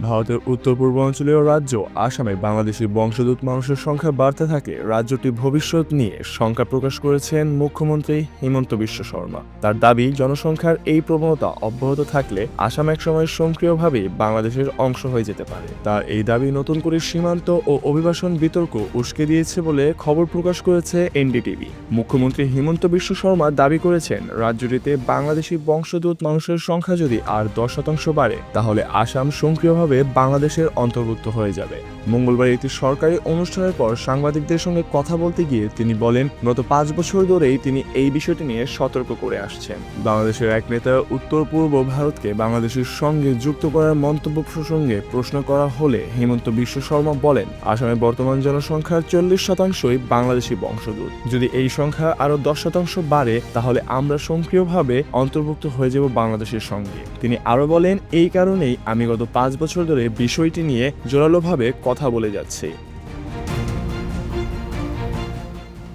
ভারতের উত্তর পূর্বাঞ্চলীয় রাজ্য আসামে বাংলাদেশি বংশোদ্ভূত মানুষের সংখ্যা বাড়তে থাকে রাজ্যটির ভবিষ্যৎ নিয়ে শঙ্কা প্রকাশ করেছেন মুখ্যমন্ত্রী হিমন্ত বিশ্ব শর্মা। তার দাবি, জনসংখ্যার এই প্রবণতা অব্যাহত থাকলে আসাম একসময় স্বয়ংক্রিয়ভাবে বাংলাদেশের অংশ হয়ে যেতে পারে। তার এই দাবি নতুন করে সীমান্ত ও অভিবাসন বিতর্ক উস্কে দিয়েছে বলে খবর প্রকাশ করেছে এনডিটিভি। মুখ্যমন্ত্রী হিমন্ত বিশ্ব শর্মা দাবি করেছেন, রাজ্যটিতে বাংলাদেশি বংশোদ্ভূত মানুষের সংখ্যা যদি আর 10% বাড়ে তাহলে আসাম স্বয়ংক্রিয়ভাবে বাংলাদেশের অন্তর্ভুক্ত হয়ে যাবে। মঙ্গলবার একটি সরকারি অনুষ্ঠানের পর সাংবাদিকদের সঙ্গে কথা বলতে গিয়ে তিনি বলেন, গত 5 বছর ধরেই তিনি এই বিষয়টি নিয়ে সতর্ক করে আসছেন। বাংলাদেশের এক নেতা উত্তর পূর্ব ভারতকে বাংলাদেশের সঙ্গে যুক্ত করার মন্তব্য প্রসঙ্গে প্রশ্ন করা হলে হিমন্ত বিশ্ব শর্মা বলেন, আসামের বর্তমান জনসংখ্যার 40%ই বাংলাদেশি বংশোদ্ভূত। যদি এই সংখ্যা আরো 10% বাড়ে তাহলে আমরা সক্রিয়ভাবে অন্তর্ভুক্ত হয়ে যাব বাংলাদেশের সঙ্গে। তিনি আরো বলেন, এই কারণেই আমি গত 5 বছর ধরে বিষয়টি নিয়ে জোরালোভাবে কথা বলে যাচ্ছি।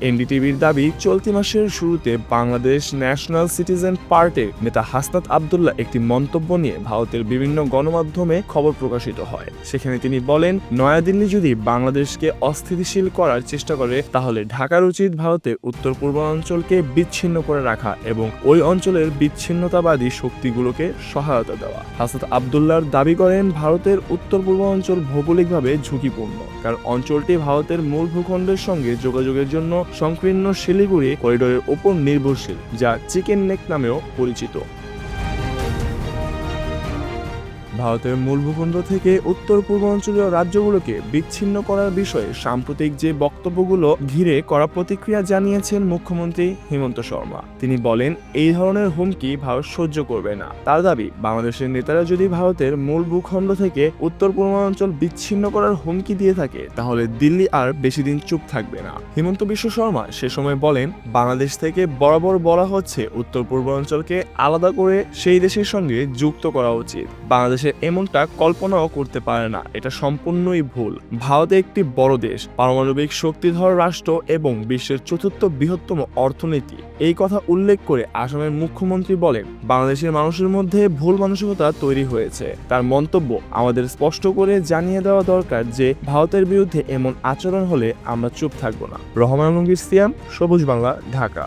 এনডিটিভির দাবি, চলতি মাসের শুরুতে বাংলাদেশ ন্যাশনাল সিটিজেন পার্টির নেতা হাসনাত আবদুল্লাহ একটি মন্তব্য নিয়ে ভারতের বিভিন্ন গণমাধ্যমে খবর প্রকাশিত হয়। সেখানে তিনি বলেন, নয়াদিল্লি যদি বাংলাদেশকে অস্থিতিশীল করার চেষ্টা করে তাহলে ঢাকার উচিত ভারতের উত্তর পূর্বাঞ্চলকে বিচ্ছিন্ন করে রাখা এবং ওই অঞ্চলের বিচ্ছিন্নতাবাদী শক্তিগুলোকে সহায়তা দেওয়া। হাসনাত আবদুল্লাহর দাবি করেন, ভারতের উত্তর পূর্বাঞ্চল ভৌগোলিকভাবে ঝুঁকিপূর্ণ, কারণ অঞ্চলটি ভারতের মূল ভূখণ্ডের সঙ্গে যোগাযোগের জন্য সংকীর্ণ শিলিগুড়ি করিডোরের উপর নির্ভরশীল, যা চিকেন নেক নামেও পরিচিত। ভারতের মূল ভূখণ্ড থেকে উত্তর পূর্বাঞ্চলীয় রাজ্যগুলোকে বিচ্ছিন্ন করার বিষয়ে সাম্প্রতিক যে বক্তব্যগুলো ঘিরে কড়া প্রতিক্রিয়া জানিয়েছেন মুখ্যমন্ত্রী হিমন্ত শর্মা। তিনি বলেন, এই ধরনের হুমকি ভারত সহ্য করবে না। তার দাবি, বাংলাদেশের নেতারা যদি ভারতের মূল ভূখণ্ড থেকে উত্তর পূর্বাঞ্চল বিচ্ছিন্ন করার হুমকি দিয়ে থাকে তাহলে দিল্লি আর বেশি দিন চুপ থাকবে না। হিমন্ত বিশ্ব শর্মা সে সময় বলেন, বাংলাদেশ থেকে বরাবর বলা হচ্ছে উত্তর পূর্বাঞ্চলকে আলাদা করে সেই দেশের সঙ্গে যুক্ত করা উচিত। বাংলাদেশ এমনটা কল্পনাও করতে পারে না, এটা সম্পূর্ণই ভুল। ভারত একটি বড় দেশ, পারমাণবিক শক্তিধর রাষ্ট্র এবং বিশ্বের 4র্থ বৃহত্তম অর্থনীতি। এই কথা উল্লেখ করে আসামের মুখ্যমন্ত্রী বলেন, বাংলাদেশের মানুষের মধ্যে ভুল মানসিকতা তৈরি হয়েছে। তার মন্তব্য, আমাদের স্পষ্ট করে জানিয়ে দেওয়া দরকার যে ভারতের বিরুদ্ধে এমন আচরণ হলে আমরা চুপ থাকব না। রহমান আলমগীর, সিয়াম, সবুজ বাংলা, ঢাকা।